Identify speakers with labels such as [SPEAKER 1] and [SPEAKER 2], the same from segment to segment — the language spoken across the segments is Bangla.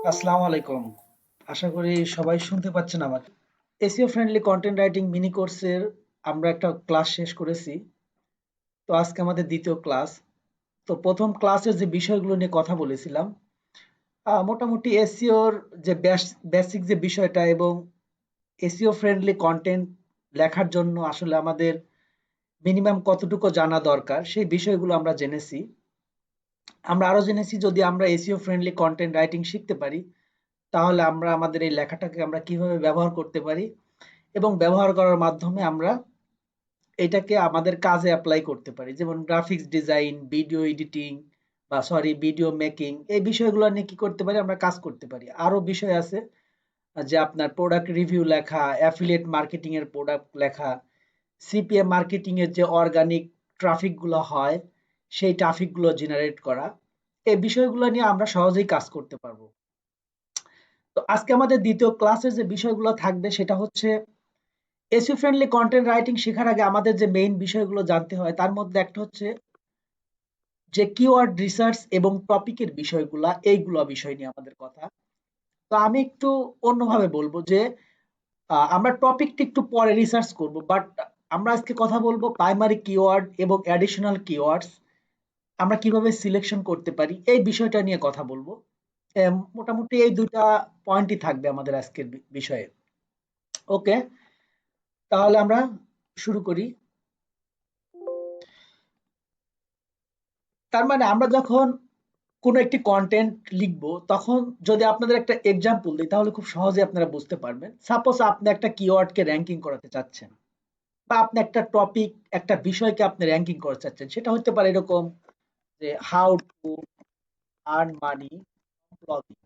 [SPEAKER 1] আসসালামু আলাইকুম। আশা করি সবাই শুনতে পাচ্ছেন আমাকে। SEO friendly content writing mini কোর্সের আমরা একটা ক্লাস শেষ করেছি। তো আজকে আমাদের দ্বিতীয় ক্লাস। তো প্রথম ক্লাসের যে বিষয়গুলো নিয়ে কথা বলেছিলাম, মোটামুটি এসইওর যে বেসিক যে বিষয়টা এবং এসইও ফ্রেন্ডলি কন্টেন্ট লেখার জন্য আসলে আমাদের মিনিমাম কতটুকু জানা দরকার সেই বিষয়গুলো আমরা জেনেছি। আমরা আরো জেনেছি যদি আমরা এসইও ফ্রেন্ডলি কন্টেন্ট রাইটিং শিখতে পারি, তাহলে আমরা আমাদের এই লেখাটাকে আমরা কিভাবে ব্যবহার করতে পারি এবং ব্যবহার করার মাধ্যমে আমরা এটাকে আমাদের কাজে এপ্লাই করতে পারি। যেমন গ্রাফিক্স ডিজাইন, ভিডিও এডিটিং বা সরি ভিডিও মেকিং এই বিষয়গুলো নিয়ে কি করতে পারি আমরা কাজ করতে পারি। আরো বিষয় আছে যে আপনার প্রোডাক্ট রিভিউ লেখা, অ্যাফিলিয়েট মার্কেটিং এর প্রোডাক্ট লেখা, সিপিএম মার্কেটিং এর যে অর্গানিক ট্রাফিক গুলো হয় সেই ট্রাফিক গুলো জেনারেট করা। এই বিষয়গুলো নিয়ে আমরা সহজেই কাজ করতে পারবো। তো আজকে আমাদের দ্বিতীয় ক্লাসের যে বিষয়গুলো থাকবে সেটা হচ্ছে এসইও ফ্রেন্ডলি কন্টেন্ট রাইটিং শেখার আগে আমাদের যে মেইন বিষয়গুলো জানতে হয় তার মধ্যে একটা হচ্ছে যে কিওয়ার্ড রিসার্চ এবং টপিকের বিষয়গুলা এইগুলো বিষয় নিয়ে আমাদের কথা। তো আমি একটু অন্যভাবে বলবো যে আমরা টপিকটা একটু পরে রিসার্চ করব, বাট আমরা আজকে কথা বলবো প্রাইমারি কিওয়ার্ড এবং অ্যাডিশনাল কিওয়ার্ডস আমরা কিভাবে সিলেকশন করতে পারি এই বিষয়টা নিয়ে কথা বলবো। মোটামুটি এই দুইটা পয়েন্টই থাকবে আমাদের আজকের বিষয়ে। ওকে, তাহলে আমরা শুরু করি। তার মানে আমরা যখন কোনো একটি কন্টেন্ট লিখবো তখন যদি আপনাদের একটা এক্সাম্পল দিই তাহলে খুব সহজে আপনারা বুঝতে পারবেন। সাপোজ আপনি একটা কিওয়ার্ডকে র্যাঙ্কিং করাতে চাচ্ছেন বা আপনি একটা টপিক, একটা বিষয়কে আপনি র্যাঙ্কিং করতে চাচ্ছেন, সেটা হতে পারে এরকম যে how to earn money blogging.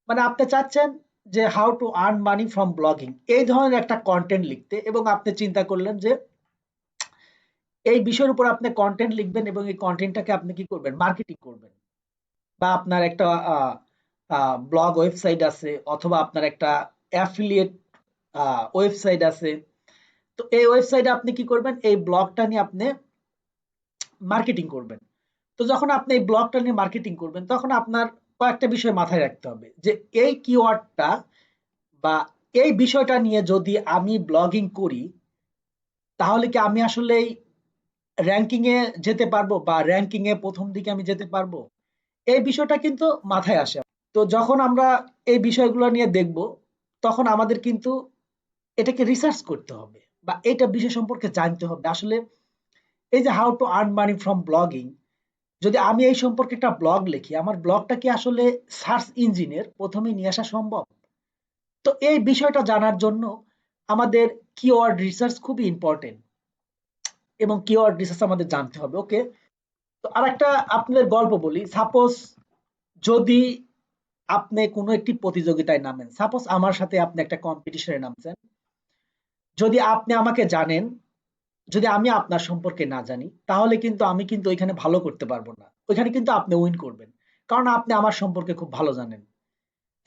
[SPEAKER 1] মানে আপনি চাচ্ছেন যে how to earn money from blogging এই ধরনের একটা কন্টেন্ট লিখতে, এবং আপনি চিন্তা করলেন যে এই বিষয়ের উপর আপনি কন্টেন্ট লিখবেন এবং এই কন্টেন্টটাকে আপনি কি করবেন, মার্কেটিং করবেন। বা আপনার একটা ব্লগ ওয়েবসাইট আছে অথবা আপনার একটা অ্যাফিলিয়েট ওয়েবসাইট আছে। তো এই ওয়েবসাইটে আপনি কি করবেন, এই ব্লগটা নিয়ে আপনি মার্কেটিং করবেন। তো যখন আপনি এই ব্লগটা নিয়ে মার্কেটিং করবেন তখন আপনার কয়েকটা বিষয় মাথায় রাখতে হবে যে এই কিওয়ার্ডটা বা এই বিষয়টা নিয়ে যদি আমি ব্লগিং করি তাহলে কি আমি আসলে র্যাঙ্কিং এ যেতে পারবো বা র্যাঙ্কিং এ প্রথম দিকে আমি যেতে পারবো, এই বিষয়টা কিন্তু মাথায় আসে। তো যখন আমরা এই বিষয়গুলো নিয়ে দেখব তখন আমাদের কিন্তু এটাকে রিসার্চ করতে হবে বা এটা বিষয় সম্পর্কে জানতে হবে আসলে এই যে how to earn money from blogging, যদি আমি এই সম্পর্কে একটা ব্লগ লিখি আমার ব্লগটা কি আসলে সার্চ ইঞ্জিনের প্রথমে নিয়ে আসা সম্ভব। তো এই বিষয়টা জানার জন্য আমাদের কিওয়ার্ড রিসার্চ খুবই ইম্পর্টেন্ট এবং কিওয়ার্ড রিসার্চ আমাদের জানতে হবে। ওকে, তো আর একটা আপনাদের গল্প বলি। সাপোজ যদি আপনি কোনো একটি প্রতিযোগিতায় নামেন, সাপোজ আমার সাথে আপনি একটা কম্পিটিশনে নামছেন, যদি আপনি আমাকে জানেন, যদি আমি আপনার সম্পর্কে না জানি তাহলে কিন্তু আমি কিন্তু ওইখানে ভালো করতে পারবো না, ওইখানে কিন্তু আপনি উইন করবেন কারণ আপনি আমার সম্পর্কে খুব ভালো জানেন।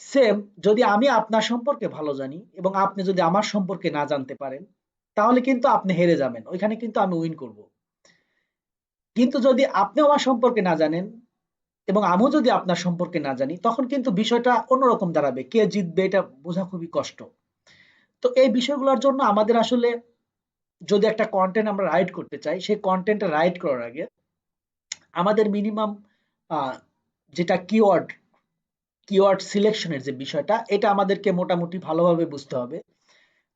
[SPEAKER 1] সেম, যদি আমি আপনার সম্পর্কে ভালো জানি এবং আপনি যদি আমার সম্পর্কে না জানতে পারেন তাহলে কিন্তু আপনি হেরে যাবেন, ওইখানে কিন্তু আমি উইন করব। কিন্তু যদি আপনি আমার সম্পর্কে না জানেন এবং আমিও যদি আপনার সম্পর্কে না জানি তখন কিন্তু বিষয়টা অন্যরকম দাঁড়াবে, কে জিতবে এটা বোঝা খুবই কষ্ট। তো এই বিষয়গুলোর জন্য আমাদের আসলে যদি একটা কন্টেন্ট আমরা রাইট করতে চাই সেই কন্টেন্টটা রাইট করার আগে আমাদের মিনিমাম যেটা কিওয়ার্ড কিওয়ার্ড সিলেকশনের যে বিষয়টা এটা আমাদেরকে মোটামুটি ভালোভাবে বুঝতে হবে।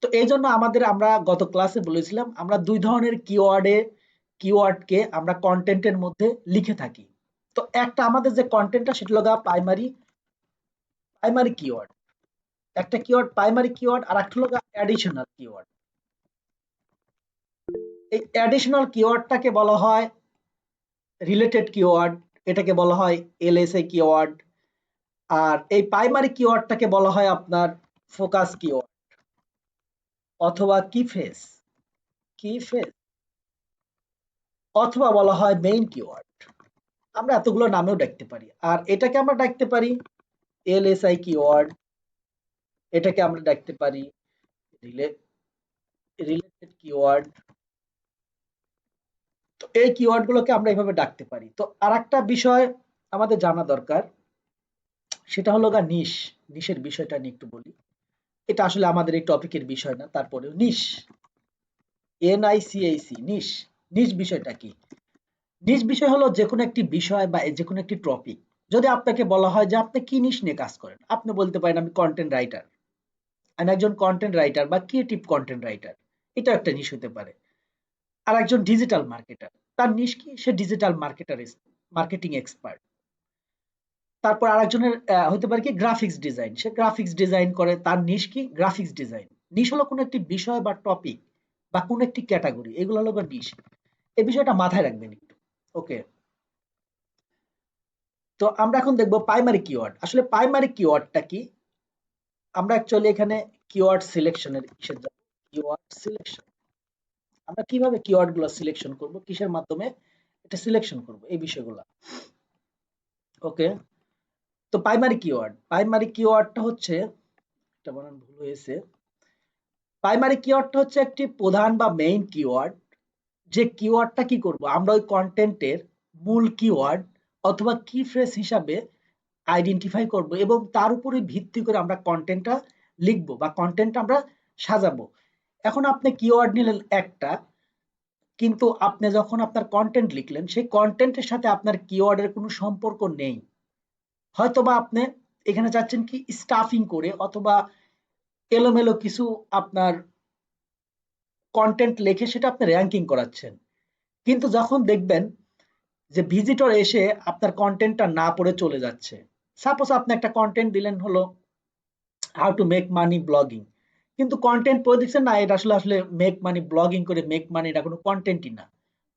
[SPEAKER 1] তো এই জন্য আমরা গত ক্লাসে বলেছিলাম আমরা দুই ধরনের কিওয়ার্ডকে আমরা কন্টেন্টের মধ্যে লিখে থাকি। তো একটা আমাদের যে কন্টেন্টটা সেটা হলো প্রাইমারি প্রাইমারি কিওয়ার্ড, একটা কিওয়ার্ড প্রাইমারি কিওয়ার্ড আর একটা হলো অ্যাডিশনাল কিওয়ার্ড। এই অ্যাডিশনাল কিওয়ার্ডটাকে বলা হয় রিলেটেড কিওয়ার্ড, এটাকে বলা হয় এলএসএ কিওয়ার্ড। আর এই প্রাইমারি কিওয়ার্ডটাকে বলা হয় আপনার ফোকাস কিওয়ার্ড অথবা কি ফেস অথবা বলা হয় মেইন কিওয়ার্ড। আমরা এতগুলো নামেও ডাকতে পারি। আর এটাকে আমরা ডাকতে পারি এলএসআই কিওয়ার্ড, এটাকে আমরা ডাকতে পারি রিলেটেড কিওয়ার্ড। তো এই কিওয়ার্ড গুলোকে আমরা এইভাবে ডাকতে পারি। তো আরেকটা বিষয় আমাদের জানা দরকার সেটা হলো নিশ। নিশের বিষয়টা নিয়ে একটু বলি। এটা আসলে আমাদের এই টপিকের বিষয় না, তারপরেও নিশ, NICHC, নিশ। নিশ বিষয়টা কি? নিশ বিষয় হলো যে কোনো একটি বিষয় বা যে কোনো একটি টপিক। যদি আপনাকে বলা হয় যে আপনি কি নিশ নিয়ে কাজ করেন, আপনি বলতে পারেন আমি কন্টেন্ট রাইটার, আমি একজন কন্টেন্ট রাইটার বা ক্রিয়েটিভ কন্টেন্ট রাইটার। এটা একটা নিশ হতে পারে। আর একজন ডিজিটাল মার্কেটার, তার নিশ কি? সে ডিজিটাল মার্কেটার, মার্কেটিং এক্সপার্ট। তারপর আরেকজনের হতে পারে কি গ্রাফিক্স ডিজাইন, সে গ্রাফিক্স ডিজাইন করে, তার নিশ কি? Graphics design. নিশ হলো কোনো একটি বিষয় বা টপিক বা কোনো একটি ক্যাটাগরি, এগুলো হলো নিশ। এই বিষয়টা মাথায় রাখবেন একটু। ওকে, তো আমরা এখন দেখব প্রাইমারি কিওয়ার্ড। আসলে প্রাইমারি কিওয়ার্ডটা কি? আমরা অ্যাকচুয়ালি এখানে কিওয়ার্ড সিলেকশনের কিসের যাব? Keyword selection. আমরা কিভাবে কিওয়ার্ড গুলো সিলেকশন করব, কিসের মাধ্যমে এটা সিলেকশন করব, এই বিষয়গুলো। ওকে, তো প্রাইমারি কিওয়ার্ডটা হচ্ছে, এটা বানান ভুল হয়েছে। প্রাইমারি কিওয়ার্ডটা হচ্ছে একটি প্রধান বা মেইন কিওয়ার্ড, যে কিওয়ার্ডটা কি করব, আমরা ওই কন্টেন্টের মূল কিওয়ার্ড অথবা কি ফ্রেজ হিসাবে আইডেন্টিফাই করব এবং তার উপরে ভিত্তি করে আমরা কন্টেন্টটা লিখব বা কন্টেন্ট আমরা সাজাবো। এখন আপনি কিওয়ার্ড নিলেন একটা, কিন্তু আপনি যখন আপনার কন্টেন্ট লিখলেন, সেই কন্টেন্টের সাথে আপনার কিওয়ার্ডের কোনো সম্পর্ক নেই। হয়তোবা আপনি এখানে চাচ্ছেন কি স্টাফিং করে অথবা এলোমেলো কিছু আপনার কন্টেন্ট লিখে সেটা আপনি র‍্যাঙ্কিং করাচ্ছেন। কিন্তু যখন দেখবেন যে ভিজিটর এসে আপনার কন্টেন্টটা না পড়ে চলে যাচ্ছে। সাপোজ আপনি একটা কন্টেন্ট দিলেন হলো how to make money blogging, কিন্তু কন্টেন্ট পড়ে দেখছেন না এটা আসলে আসলে মেক মানি ব্লগিং করে মেক মানি, এটা কোনো কন্টেন্টই না।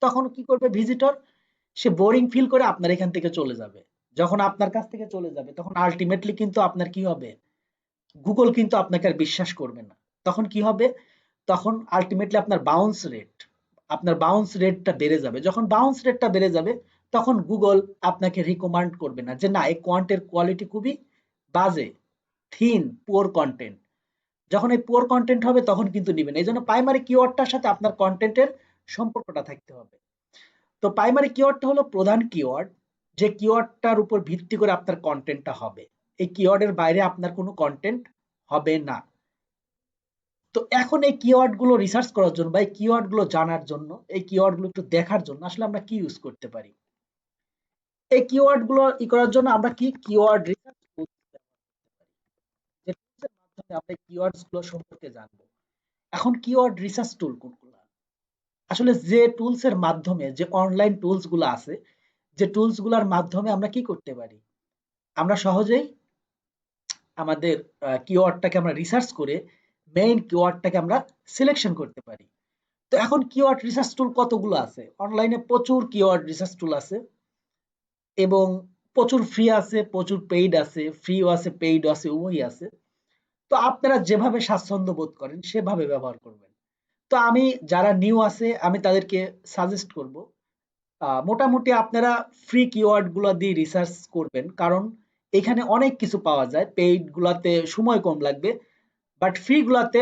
[SPEAKER 1] তখন কি করবে ভিজিটর? সে বোরিং ফিল করে আপনার এখান থেকে চলে যাবে। যখন আপনার কাছ থেকে চলে যাবে তখন আলটিমেটলি কিন্তু আপনার কি হবে? গুগল কিন্তু আপনাকে আর বিশ্বাস করবে না। তখন কি হবে? তখন আলটিমেটলি আপনার বাউন্স রেটটা বেড়ে যাবে। যখন বাউন্স রেটটা বেড়ে যাবে তখন গুগল আপনাকে রিকমান্ড করবে না, যে না এই কন্টেন্টের কোয়ালিটি খুবই বাজে, থিন, পুয়ার কন্টেন্ট। যখন এই পুয়ার কন্টেন্ট হবে তখন কিন্তু নিবেন। এই জন্য প্রাইমারি কিওয়ার্ডটার সাথে আপনার কন্টেন্টের সম্পর্কটা থাকতে হবে। তো প্রাইমারি কিওয়ার্ডটা হলো প্রধান কিওয়ার্ড, যে কিওয়ার্ডটার উপর ভিত্তি করে আপনার কন্টেন্টটা হবে। এই কিওয়ার্ডের বাইরে আপনার কোনো কন্টেন্ট হবে না। তো এখন এই কিওয়ার্ড গুলো রিসার্চ করার জন্য বা এই কিওয়ার্ড গুলো জানার জন্য, এই কিওয়ার্ড গুলো একটু দেখার জন্য আসলে আমরা কি ইউজ করতে পারি? এই কিওয়ার্ড গুলো করার জন্য আমরা কি কিওয়ার্ড রিসার্চ টুলস ব্যবহার করতে পারি, যে টুলসের মাধ্যমে আমরা কিওয়ার্ডস গুলো সম্পর্কে জানবো। এখন কিওয়ার্ড রিসার্চ টুল কোনগুলো? আসলে যে টুলস এর মাধ্যমে, যে অনলাইন টুলস গুলো আছে, যে টুলস গুলার মাধ্যমে আমরা কি করতে পারি, আমরা সহজেই আমাদের কিওয়ার্ডটাকে আমরা রিসার্চ করে মেইন কিওয়ার্ডটাকে আমরা সিলেকশন করতে পারি। তো এখন কিওয়ার্ড রিসার্চ টুল কতগুলো আছে? অনলাইনে প্রচুর কিওয়ার্ড রিসার্চ টুল আছে এবং প্রচুর ফ্রি আছে, প্রচুর পেইড আছে, ফ্রিও আছে, পেইডও আছে, উভয়ই আছে। তো আপনারা যেভাবে স্বাচ্ছন্দ্য বোধ করেন সেভাবে ব্যবহার করবেন। তো আমি, যারা নিউ আছে আমি তাদেরকে সাজেস্ট করব মোটামুটি আপনারা ফ্রি কিওয়ার্ড গুলো দিয়ে রিসার্চ করবেন, কারণ এখানে অনেক কিছু পাওয়া যায়। পেইড গুলাতে সময় কম লাগবে, বাট ফ্রি গুলাতে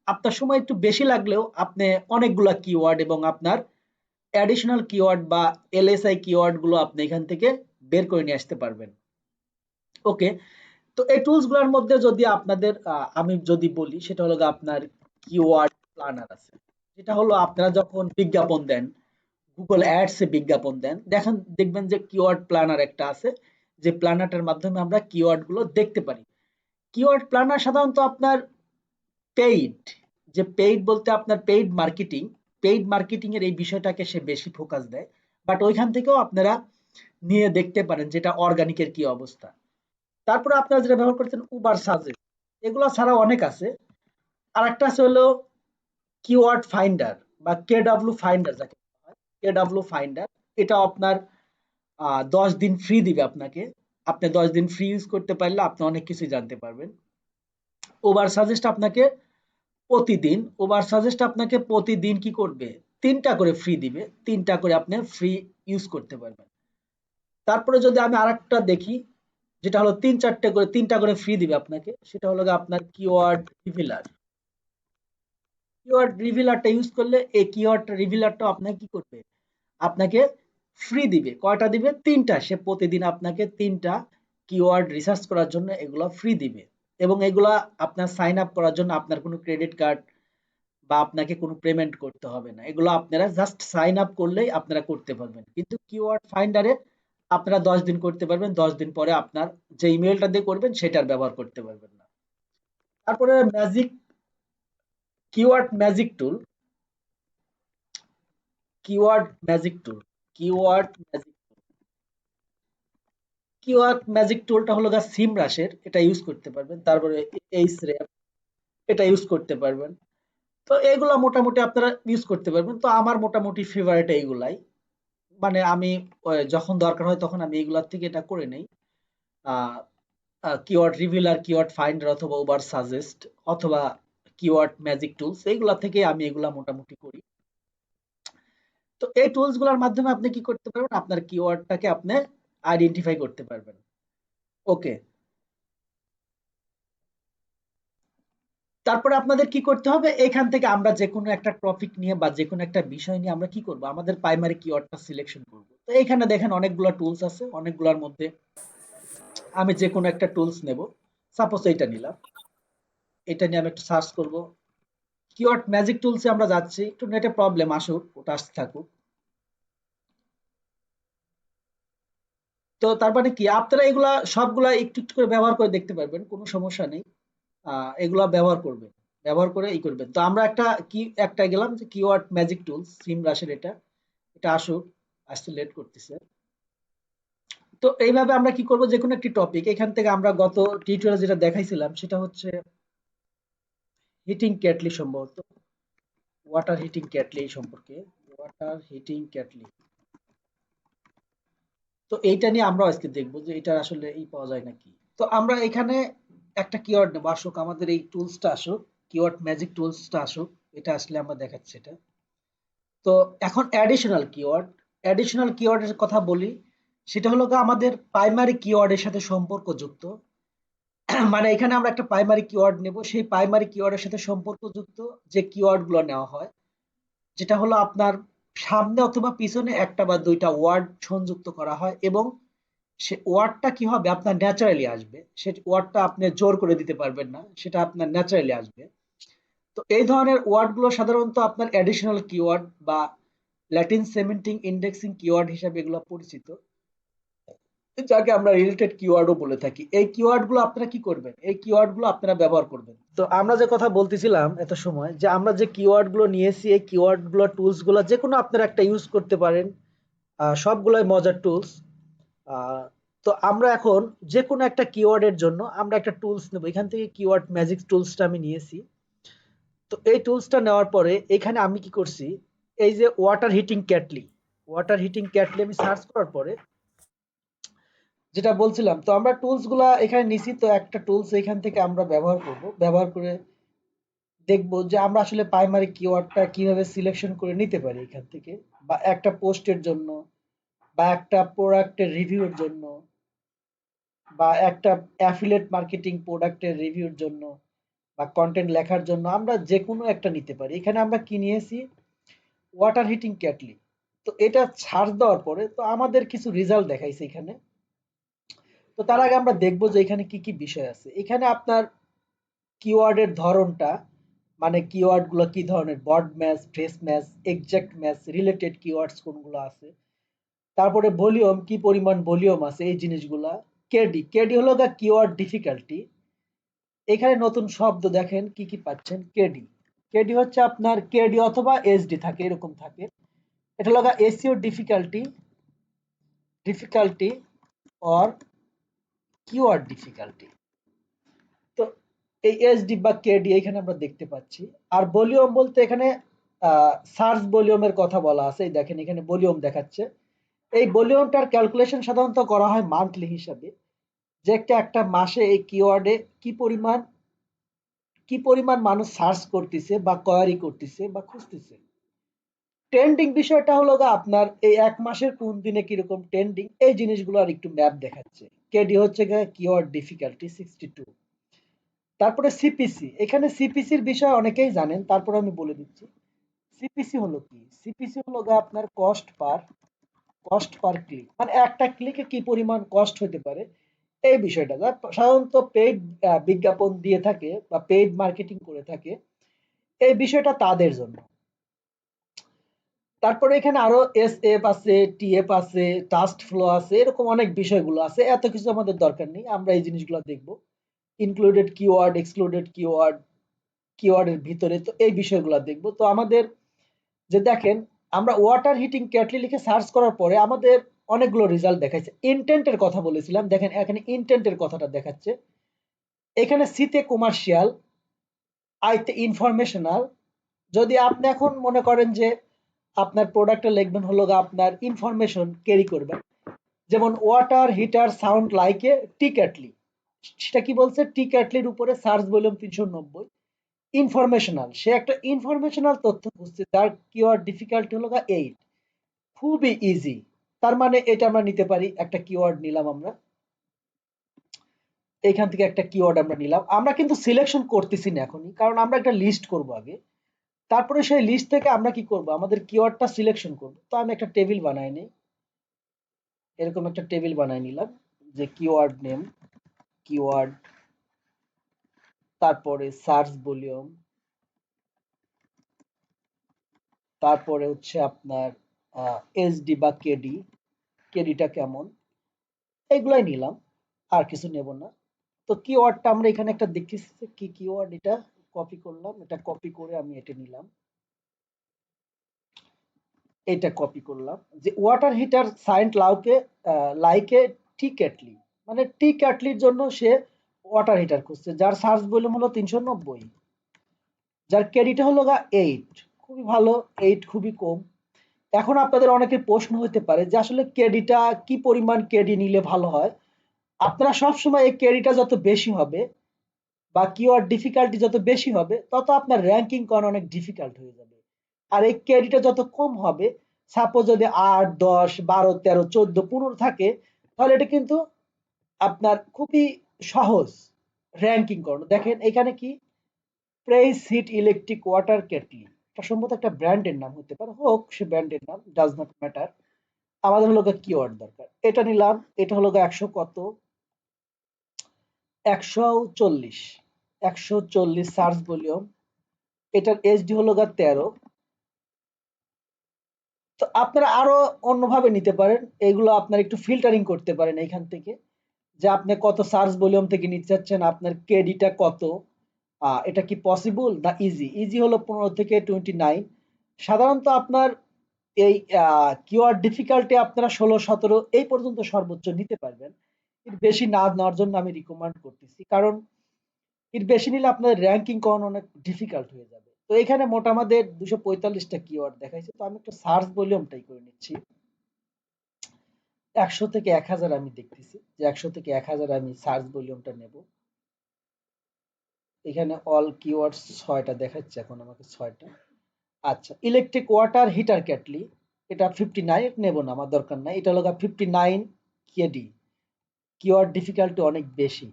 [SPEAKER 1] আপনার সময় একটু বেশি লাগলেও আপনি অনেকগুলা কিওয়ার্ড এবং আপনার অ্যাডিশনাল কিওয়ার্ড বা এলএসআই কিওয়ার্ড গুলো আপনি এখান থেকে বের করে নিয়ে আসতে পারবেন। ওকে, তো এই টুলস গুলোর মধ্যে যদি আপনাদের আমি যদি বলি, সেটা হলো আপনার কিওয়ার্ড প্ল্যানার আছে, যেটা হলো আপনারা যখন বিজ্ঞাপন দেন, গুগল অ্যাডস এ বিজ্ঞাপন দেন, দেখবেন যে কিওয়ার্ড প্ল্যানার একটা আছে, যে প্ল্যানারটার মাধ্যমে আমরা কিওয়ার্ড গুলো দেখতে পারি। কিওয়ার্ড প্ল্যানার সাধারণত আপনার পেইড, যে পেইড বলতে আপনার পেইড মার্কেটিং এর এই বিষয়টাকে সে বেশি ফোকাস দেয়। বাট ওইখান থেকেও আপনারা নিয়ে দেখতে পারেন যেটা অর্গানিকের কি অবস্থা। তারপরে আপনারা যেটা ব্যবহার করছেন উবার সাজেস্ট, এগুলো ছাড়া অনেক আছে। আর একটা আছে হলো কিওয়ার্ড ফাইন্ডার বা কেডব্লিউ ফাইন্ডার, যাকে বলা হয় কেডব্লিউ ফাইন্ডার। এটা আপনার 10 দিন ফ্রি দিবে আপনাকে। আপনি 10 দিন ফ্রি ইউজ করতে পারলে আপনি অনেক কিছুই জানতে পারবেন। ওভার সাজেস্ট আপনাকে প্রতিদিন কি করবে, 3টা করে ফ্রি দিবে, 3টা করে আপনি ফ্রি ইউজ করতে পারবেন। তারপরে যদি আমি আরেকটা দেখি, যেটা হলো 3টা করে ফ্রি দিবে আপনাকে, সেটা হলো আপনার কিওয়ার্ড রিভিলারটা ইউজ করলে এই কিওয়ার্ড রিভিলারটা আপনাকে কি করবে, আপনাকে ফ্রি দিবে। কয়টা দিবে? 3টা। সে প্রতিদিন আপনাকে 3টা কিওয়ার্ড রিসার্চ করার জন্য এগুলো ফ্রি দিবে এবং এগুলা আপনার সাইন আপ করার জন্য আপনার কোনো ক্রেডিট কার্ড বা আপনাকে কোনো পেমেন্ট করতে হবে না। এগুলো আপনারা জাস্ট সাইন আপ করলেই আপনারা করতে পারবেন। কিন্তু কিওয়ার্ড ফাইন্ডারে আপনারা 10 দিন করতে পারবেন। 10 দিন পরে আপনার যে ইমেইলটা দিয়ে করবেন সেটার ব্যবহার করতে পারবেন না। তারপরে কিওয়ার্ড ম্যাজিক টুল, কিওয়ার্ড ম্যাজিক টুল, কিওয়ার্ড ম্যাজিক কিওয়ার্ড ম্যাজিক টুলটা হলো গা সিমরাশের, এটা ইউজ করতে পারবেন। তারপরে এইচরেফ, এটা ইউজ করতে পারবেন। তো এগুলা মোটামুটি আপনারা ইউজ করতে পারবেন। তো আমার মোটামুটি ফেভারিট এইগুলাই। মানে আমি যখন দরকার হয় তখন আমি এগুলার থেকে এটা করে নেই। কিওয়ার্ড রিভিলার, কিওয়ার্ড ফাইন্ডার অথবা ওভার সাজেস্ট অথবা কিওয়ার্ড ম্যাজিক টুলস এইগুলা থেকে আমি এগুলা মোটামুটি করি। তো এই টুলস গুলার মাধ্যমে আপনি কি করতে পারবেন, আপনার কিওয়ার্ডটাকে আপনি আইডেন্টিফাই করতে পারবেন। ওকে, তারপরে আপনাদের কি করতে হবে, এখান থেকে আমরা যে কোনো একটা টপিক নিয়ে বা যে কোনো একটা বিষয় নিয়ে আমরা কি করব, আমাদের প্রাইমারি কিওয়ার্ডটা সিলেকশন করব। তো এখানে দেখেন অনেকগুলা টুলস আছে, অনেকগুলোর মধ্যে আমি যে কোনো একটা টুলস নেব। সাপোজ এইটা নিলাম, এটা নিয়ে আমি একটু সার্চ করব। কিওয়ার্ড ম্যাজিক টুলসে আমরা যাচ্ছি, একটু নেটে প্রবলেম আসুক, ওটা আসতে থাকুক। তো তার মানে কি আপনারা এগুলা সবগুলা একটু একটু করে ব্যবহার করে দেখতে পারবেন, কোনো সমস্যা নেই। এগুলা ব্যবহার করবেন, ব্যবহার করে করবেন। তো আমরা একটা গেলাম যে কিওয়ার্ড ম্যাজিক টুলস সিম রাশের, এটা এটা আসুক, আসতে লেট করতেছে। তো এইভাবে আমরা কি করব, যে কোনো একটি টপিক এখান থেকে আমরা গত টিউটোরিয়ালে যেটা দেখাইছিলাম সেটা হচ্ছে হিটিং ক্যাটলি, সম্ভবত ওয়াটার হিটিং ক্যাটলি সম্পর্কে, ওয়াটার হিটিং ক্যাটলি। তো এইটা নিয়ে আমরা আজকে দেখবো যে এটা আসলে পাওয়া যায় নাকি। তো আমরা এখানে একটা কিওয়ার্ড নেবো, আসুক আমাদের এই টুলসটা আসুক, কিওয়ার্ড ম্যাজিক টুলসটা আসুক, এটা আসলে আমরা দেখাচ্ছি এটা। তো এখন অ্যাডিশনাল কিওয়ার্ডের কথা বলি। সেটা হলো আমাদের প্রাইমারি কিওয়ার্ডের সাথে সম্পর্কযুক্ত। মানে এখানে আমরা একটা প্রাইমারি কিওয়ার্ড নেব, সেই প্রাইমারি কিওয়ার্ডের সাথে সম্পর্কযুক্ত যে কিওয়ার্ড গুলো নেওয়া হয়, যেটা হলো আপনার সামনে অথবা পিছনে একটা বা দুইটা ওয়ার্ড সংযুক্ত করা হয় এবং সে ওয়ার্ডটা কি হবে, আপনার ন্যাচারালি আসবে। সে ওয়ার্ডটা আপনি জোর করে দিতে পারবেন না, সেটা আপনার ন্যাচারালি আসবে। তো এই ধরনের ওয়ার্ডগুলো সাধারণত আপনার অ্যাডিশনাল কিওয়ার্ড বা ল্যাটিন সেমেন্টিং ইন্ডেক্সিং কিওয়ার্ড হিসেবে এগুলো পরিচিত, যাকে আমরা রিলেটেড কিওয়ার্ডও বলে থাকি। এই কিওয়ার্ডগুলো আপনারা কি করবেন, এই কিওয়ার্ডগুলো আপনারা ব্যবহার করবেন। তো আমরা যে কথা বলতেছিলাম এত সময়, যে আমরা যে কিওয়ার্ডগুলো নিয়েছি, এই কিওয়ার্ডগুলো টুলসগুলো যে কোনো আপনারা একটা ইউজ করতে পারেন। সবগুলোই মজার টুলস। আহ, তো আমরা এখন যে কোনো একটা কিওয়ার্ডের জন্য আমরা একটা টুলস নেব। এখান থেকে কিওয়ার্ড ম্যাজিক টুলসটা আমি নিয়েছি। তো এই টুলসটা নেওয়ার পরে এখানে আমি কি করছি, এই যে ওয়াটার হিটিং ক্যাটলি আমি সার্চ করার পরে যেটা বলছিলাম, তো আমরা টুলস গুলা এখানে নিছি। তো একটা টুলস এখান থেকে আমরা ব্যবহার করব, ব্যবহার করে দেখব যে আমরা আসলে প্রাইমারি কিওয়ার্ডটা কিভাবে সিলেকশন করে নিতে পারি এখান থেকে, বা একটা পোস্টের জন্য, বা একটা প্রোডাক্টের রিভিউর জন্য, বা একটা অ্যাফিলিয়েট মার্কেটিং প্রোডাক্টের রিভিউর জন্য, বা কন্টেন্ট লেখার জন্য আমরা যে কোনো একটা নিতে পারি। এখানে আমরা কি নিয়েছি, ওয়াটার হিটিং ক্যাটলি। তো এটা সার্চ দেওয়ার পরে তো আমাদের কিছু রেজাল্ট দেখাইছে এখানে। তো তার আগে আমরা দেখবো যে এখানে কি কি বিষয় আছে। এখানে আপনার কিওয়ার্ডের ধরনটা, মানে কিওয়ার্ড গুলো কি ধরনের, broad match, phrase match, exact match, related keywords কোনগুলো আছে। তারপরে ভলিউম, কি পরিমাণ ভলিউম আছে, এই জিনিসগুলা। কেডি, কেডি হলো গা কিওয়ার্ড ডিফিকাল্টি। এখানে নতুন শব্দ দেখেন কি কি পাচ্ছেন। কেডি, কেডি হচ্ছে আপনার কেডি অথবা এসডি থাকে, এরকম থাকে। এটা হলো SEO difficulty, difficulty or keyword difficulty. তো এই এসডি বা কেডি এখানে আমরা দেখতে পাচ্ছি। আর ভলিউম বলতে এখানে সার্চ ভলিউমের কথা বলা আছে। এই দেখেন এখানে ভলিউম দেখাচ্ছে। এই ভলিউমটার ক্যালকুলেশন সাধারণত করা হয় মান্থলি হিসাবে, যে একটা একটা মাসে এই কিওয়ার্ডে কি পরিমাণ মানুষ সার্চ করতেছে বা কোয়ারি করতেছে বা খুঁজতেছে। ট্রেন্ডিং বিষয়টা হলো আপনার এই এক মাসের কোন দিনে কিরকম ট্রেন্ডিং, এই জিনিসগুলো আর একটু ম্যাপ দেখাচ্ছে। কেডি হচ্ছে কিওয়ার্ড ডিফিকাল্টি 62। তারপরে সিপিসি, এখানে সিপিসির বিষয় অনেকেই জানেন, তারপরে আমি বলে দিচ্ছি। সিপিসি হলো কি, সিপিসি হলো আপনার কস্ট পার ক্লিক, মানে একটা ক্লিকে কি পরিমাণ কস্ট হতে পারে, এই বিষয়টা সাধারণত পেইড বিজ্ঞাপন দিয়ে থাকে বা পেইড মার্কেটিং করে থাকে, এই বিষয়টা তাদের জন্য। তারপরে এখানে আরো এসএফ আছে, টিএফ আছে, টাস্ট ফ্লো আছে, এরকম অনেক বিষয়গুলো আছে। এত কিছু আমাদের দরকার নেই, আমরা এই জিনিসগুলো দেখব। ইনক্লুডেড কিওয়ার্ড, এক্সক্লুডেড কিওয়ার্ড, কিওয়ার্ডের ভিতরে তো এই বিষয়গুলো দেখব। তো আমাদের যে দেখেন, আমরা ওয়াটার হিটিং ক্যাটলি লিখে সার্চ করার পরে আমাদের অনেকগুলো রেজাল্ট দেখাচ্ছে। ইন্টেন্টের কথা বলেছিলাম, দেখেন এখানে ইন্টেন্টের কথাটা দেখাচ্ছে। এখানে সিতে কমার্শিয়াল, আইতে ইনফরমেশনাল। যদি আপনি এখন মনে করেন যে আপনার প্রোডাক্টটা লিখবেন হলো আপনার ইনফরমেশন ক্যারি করবেন, যেমন water heater sound like a tea kettle, সেটা কি বলছে, টি ক্যাটলির উপরে সার্চ ভলিউম 390। ইনফরমেশনাল, সে একটা ইনফরমেশনাল তথ্য খুঁজছে, যার কিওয়ার্ড ডিফিকাল্টি হলো 8, খুবই ইজি। তার মানে এটা আমরা নিতে পারি, একটা কিওয়ার্ড নিলাম আমরা, এইখান থেকে একটা কিওয়ার্ড আমরা নিলাম। আমরা কিন্তু সিলেকশন করতেছি না এখনই, কারণ আমরা একটা লিস্ট করব আগে। তারপরে সেই লিস্ট থেকে আমরা কি করব, আমাদের কিওয়ার্ডটা সিলেকশন করব। তো আমি একটা টেবিল বানাই নিই, এরকম একটা টেবিল বানাই নিলাম, যে কিওয়ার্ড নেম, কিওয়ার্ড, তারপরে সার্চ ভলিউম, তারপরে হচ্ছে আপনার এসডি বা কেডি, কেডিটা কেমন, এগুলাই নিলাম, আর কিছু নেব না। তো কিওয়ার্ডটা আমরা এখানে একটা দেখতেছি কি কিওয়ার্ড, এটা কপি করলাম, এটা কপি করে আমি এটা নিলাম, এটা কপি করলাম, যে ওয়াটার হিটার সাইন্ট লাউকে লাইকে টি ক্যাটলি, মানে টি ক্যাটলির জন্য সে ওয়াটার হিটার খুঁজছে, যার সার্চ ভলিউম হলো 390, যার কেডিটা হলো 8। খুবই ভালো, 8 খুবই কম। এখন আপনাদের অনেকের প্রশ্ন হতে পারে যে আসলে কেডিটা কি পরিমাণ কেডি নিলে ভালো হয়। আপনারা সবসময় এই কেডিটা যত বেশি হবে বা কিওয়ার্ড ডিফিকাল্টি যত বেশি হবে, তত আপনার র্যাঙ্কিং করা অনেক ডিফিকাল্ট হয়ে যাবে। আর এই কেডিটা যত কম হবে, সাপোজ যদি 8, 10, 12, 13, 14, 15 থাকে, তাহলে এটা কিন্তু আপনার খুবই সহজ র্যাঙ্কিং করানো। দেখেন এখানে কি, press hit electric water kettle, এটা সম্ভবত একটা ব্র্যান্ডের নাম হতে পারে, হোক সে ব্র্যান্ডের নাম, ডাজ নট ম্যাটার। আমাদের হলো কিওয়ার্ড দরকার, এটা নিলাম, এটা হলো 100 কত, 140, 140 সার্চ ভলিউম, এটার এইচডি হলো 13। তো আপনারা আরো অন্যভাবে নিতে পারেন, এগুলো আপনার একটু ফিল্টারিং করতে পারেন এখান থেকে, যে আপনি কত সার্চ ভলিউম থেকে নিতে চাচ্ছেন, আপনার কেডিটা কত, এটা কি পসিবল না ইজি। ইজি হলো 15 থেকে 29। সাধারণত আপনার এই কিওয়ার্ড ডিফিকাল্টি আপনারা 16, 17 এই পর্যন্ত সর্বোচ্চ নিতে পারবেন। এর বেশি না নেওয়ার জন্য আমি রিকমেন্ড করতেছি, কারণ এর বেশি নিলে আপনার র্যাঙ্কিং করানো অনেক ডিফিকাল্ট হয়ে যাবে। তো এখানে মোট আমাদের 245টা কিওয়ার্ড দেখাইছে, তো আমি একটু সার্চ ভলিউমটাই করে নিচ্ছি। 100 থেকে 1000 আমি দেখতেছি, যে 100 থেকে 1000 আমি সার্চ ভলিউমটা নেব। এখানে অল কিওয়ার্ডস 6টা দেখাচ্ছে এখন আমাকে, 6টা। আচ্ছা, ইলেকট্রিক ওয়াটার হিটার ক্যাটলি, এটা 59 নেব না, আমার দরকার নাই। এটা হলো 59 কেডি, কিওয়ার্ড ডিফিকাল্টি অনেক বেশি।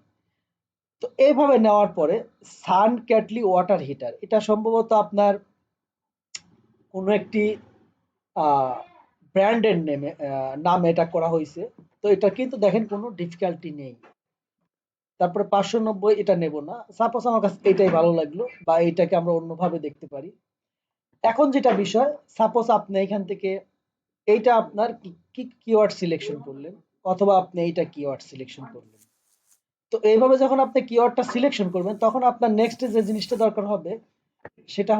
[SPEAKER 1] তো এইভাবে নেওয়ার পরে সান ক্যাটলি ওয়াটার হিটার, এটা সম্ভবত আপনার কোনো একটি ব্র্যান্ডের নেমে নামে এটা করা হয়েছে। তো এটা কিন্তু দেখেন কোনো ডিফিকাল্টি নেই। তারপরে 590, এটা নেব না, সাপোজ আমার কাছে এটাই ভালো লাগলো, বা এইটাকে আমরা অন্যভাবে দেখতে পারি। এখন যেটা বিষয়, সাপোজ আপনি এখান থেকে এইটা আপনার কি কিওয়ার্ড সিলেকশন করলেন, অথবা আপনি এইটা কিওয়ার্ড সিলেকশন করলেন। তো এইভাবে যখন আপনি কিওয়ার্ডটা সিলেকশন করবেন, তখন আপনার নেক্সট যে জিনিসটা দরকার হবে, সেটা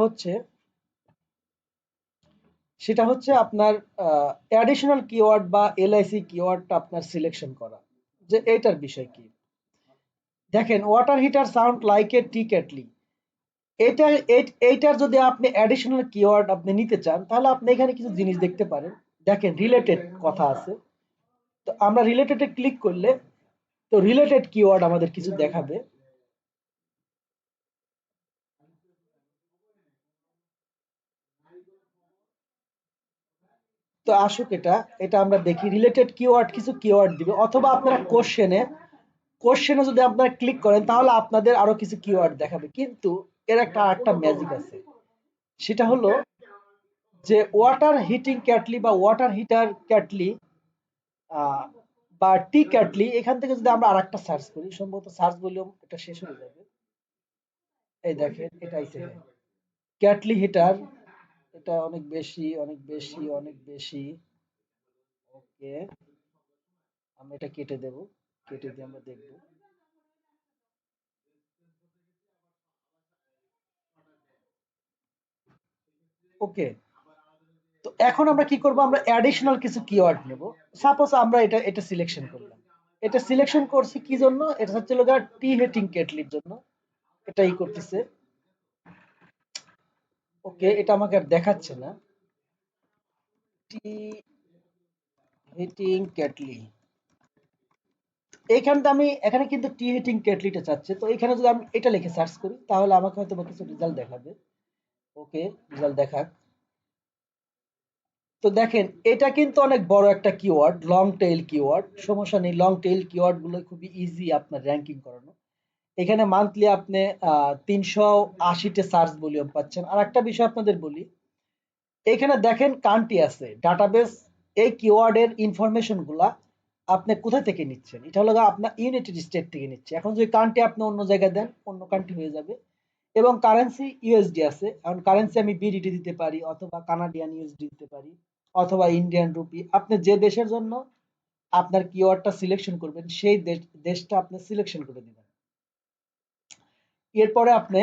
[SPEAKER 1] হচ্ছে আপনার অ্যাডিশনাল কিওয়ার্ড বা এলআইসি কিওয়ার্ডটা আপনার সিলেকশন করা, যে এইটার বিষয় কি। দেখেন water heater sound like a tea kettle, এটা এইটার যদি আপনি অ্যাডিশনাল কিওয়ার্ড আপনি নিতে চান, তাহলে আপনি এখানে কিছু জিনিস দেখতে পারেন। দেখেন রিলেটেড কথা আছে, তো আমরা রিলেটেডে ক্লিক করলে, তো রিলেটেড কিওয়ার্ড আমাদের কিছু দেখাবে। তো আসুক, এটা এটা আমরা দেখি, রিলেটেড কিওয়ার্ড কিছু কিওয়ার্ড দিবে, অথবা আপনারা কোশ্চেনে যদি আপনারা ক্লিক করেন, তাহলে আপনাদের আরো কিছু কিওয়ার্ড দেখাবে। কিন্তু এর একটা ম্যাজিক আছে, সেটা হলো যে ওয়াটার হিটিং ক্যাটলি বা ওয়াটার হিটার ক্যাটলি বা টি ক্যাটলি, এখান থেকে যদি আমরা আরেকটা সার্চ করি, সম্ভবত সার্চ ভলিউম এটা শেষ হয়ে যাবে। এই দেখেন এটা আইছে, হ্যাঁ, ক্যাটলি হিটার, এটা অনেক বেশি অনেক বেশি অনেক বেশি। ওকে, আমরা এটা কেটে দেব, কেটে দিয়ে আমরা দেখব। ওকে, তো এখন আমরা কি করব, আমরা অ্যাডিশনাল কিছু কিওয়ার্ড নেব। সাপোজ আমরা এটা এটা সিলেকশন করলাম, এটা সিলেকশন করছি কি জন্য, এটা হচ্ছে লগা টি হিটিং কেটলির জন্য, এটাই করতেছে। ওকে, এটা আমাকে আর দেখাচ্ছে না, টি হিটিং কেটলি। এইখানটা আমি এখানে কিন্তু টি হিটিং কেটলিটা চাচ্ছে, তো এখানে যদি আমি এটা লিখে সার্চ করি তাহলে আমাকে হয়তো বা কিছু রেজাল্ট দেখাবে। ওকে, রেজাল্ট দেখাক। তো দেখেন এটা কিন্তু অনেক বড় একটা কিওয়ার্ড, লং টেইল কিওয়ার্ড, সমস্যা নেই, লং টেইল কিওয়ার্ড গুলো খুবই ইজি আপনার র্যাঙ্কিং করানো। এখানে মান্থলি আপনি 380 সার্চ ভলিউম পাচ্ছেন। আর একটা বিষয় আপনাদের বলি, এখানে দেখেন কান্ট্রি আছে, ডাটাবেস, এই কিওয়ার্ডের ইনফরমেশন গুলা আপনি কোথা থেকে নিচ্ছেন, এটা হলো আপনার ইউনাইটেড স্টেট থেকে নিচ্ছে। এখন যদি কান্ট্রি আপনি অন্য জায়গায় দেন, অন্য কান্ট্রি হয়ে যাবে। এবং কারেন্সি ইউএসডি আছে, এখন কারেন্সি আমি বিডিটি দিতে পারি, অথবা কানাডিয়ান ইউএসডি দিতে পারি, অথবা ইন্ডিয়ান রুপি। আপনি যে দেশের জন্য আপনার কিওয়ার্ডটা সিলেকশন করবেন সেই দেশটা আপনি সিলেকশন করে দিবেন। এরপরে আপনি,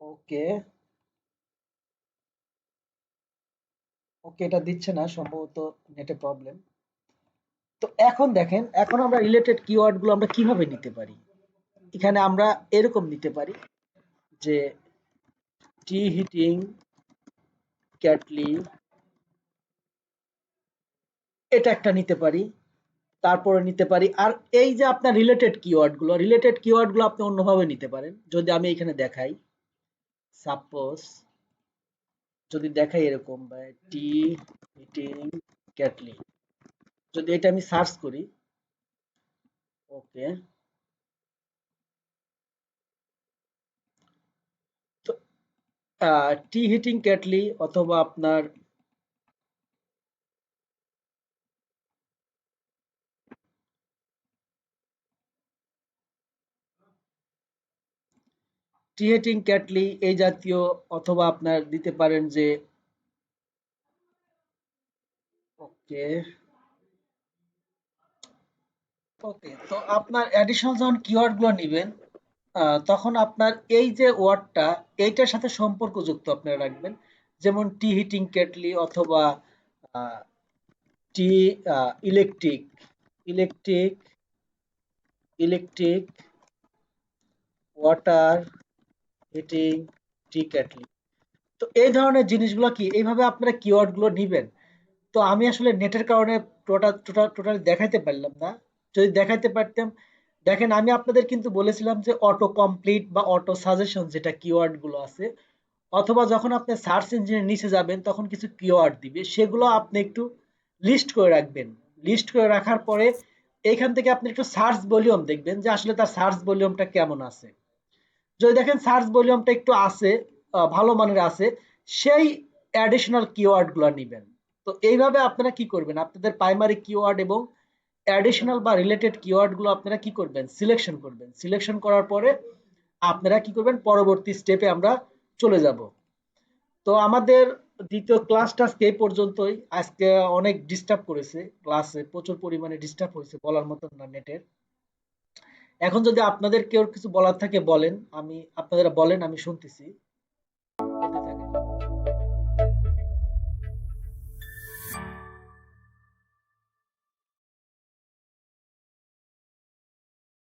[SPEAKER 1] ওকে, ওকে, এটা দিচ্ছে না, সম্ভবত নেটে প্রবলেম। তো এখন দেখেন, এখন আমরা রিলেটেড কিওয়ার্ড গুলো আমরা কিভাবে নিতে পারি। এখানে আমরা এরকম নিতে পারি যে টি হিটিং ক্যাটলি, এটা একটা নিতে পারি। তারপরে নিতে পারি, আর এই যে আপনার রিলেটেড কিওয়ার্ড গুলো আপনি অন্যভাবে নিতে পারেন। যদি আমি এখানে দেখাই, সাপোজ যদি দেখাই এরকম, টি হিটিং ক্যাটলি, যদি এটা আমি সার্চ করি, ওকে, তো টি হিটিং ক্যাটলি অথবা আপনার টি হিটিং ক্যাটলি এই জাতীয়, অথবা আপনার দিতে পারেন যে, ওকে, ওকে, তো আপনার অ্যাডিশনাল যখন কিওয়ার্ড গুলো নিবেন, তখন আপনার এই যে ওয়ার্ডটা এইটার সাথে সম্পর্কযুক্ত আপনারা রাখবেন। যেমন টি হিটিং কেটলি, অথবা tea electric, electric electric water heating tea kettle. তো এই ধরনের জিনিসগুলো কি এইভাবে আপনারা কিওয়ার্ড গুলো নিবেন। তো আমি আসলে নেটের কারণে টোটাল দেখাইতে পারলাম না। যদি দেখাইতে পারতাম, দেখেন আমি আপনাদের কিন্তু বলেছিলাম যে অটো কমপ্লিট বা অটো সাজেশন যেটা কিওয়ার্ড গুলো আছে, অথবা যখন আপনি সার্চ ইঞ্জিনের নিচে যাবেন তখন কিছু কিওয়ার্ড দিবে, সেগুলো আপনি একটু লিস্ট করে রাখবেন। লিস্ট করে রাখার পরে এইখান থেকে আপনি একটু সার্চ ভলিউম দেখবেন যে আসলে তার সার্চ ভলিউমটা কেমন আছে। যদি দেখেন সার্চ ভলিউমটা একটু আছে, ভালো মানের আছে, সেই অ্যাডিশনাল কিওয়ার্ড গুলো নিবেন। তো এইভাবে আপনারা কি করবেন, আপনাদের প্রাইমারি কিওয়ার্ড এবং অ্যাডিশনাল বা রিলেটেড কিওয়ার্ড গুলো আপনারা কি করবেন, সিলেকশন করবেন। সিলেকশন করার পরে আপনারা কি করবেন, পরবর্তী স্টেপে আমরা চলে যাব। তো আমাদের দ্বিতীয় ক্লাসটা আজকে এই পর্যন্তই। আজকে অনেক ডিস্টার্ব করেছে, ক্লাসে প্রচুর পরিমাণে ডিস্টার্ব হয়েছে, বলার মতন না নেটের। এখন যদি আপনাদের কেউ কিছু বলার থাকে বলেন, আপনারা বলেন, আমি শুনতেছি।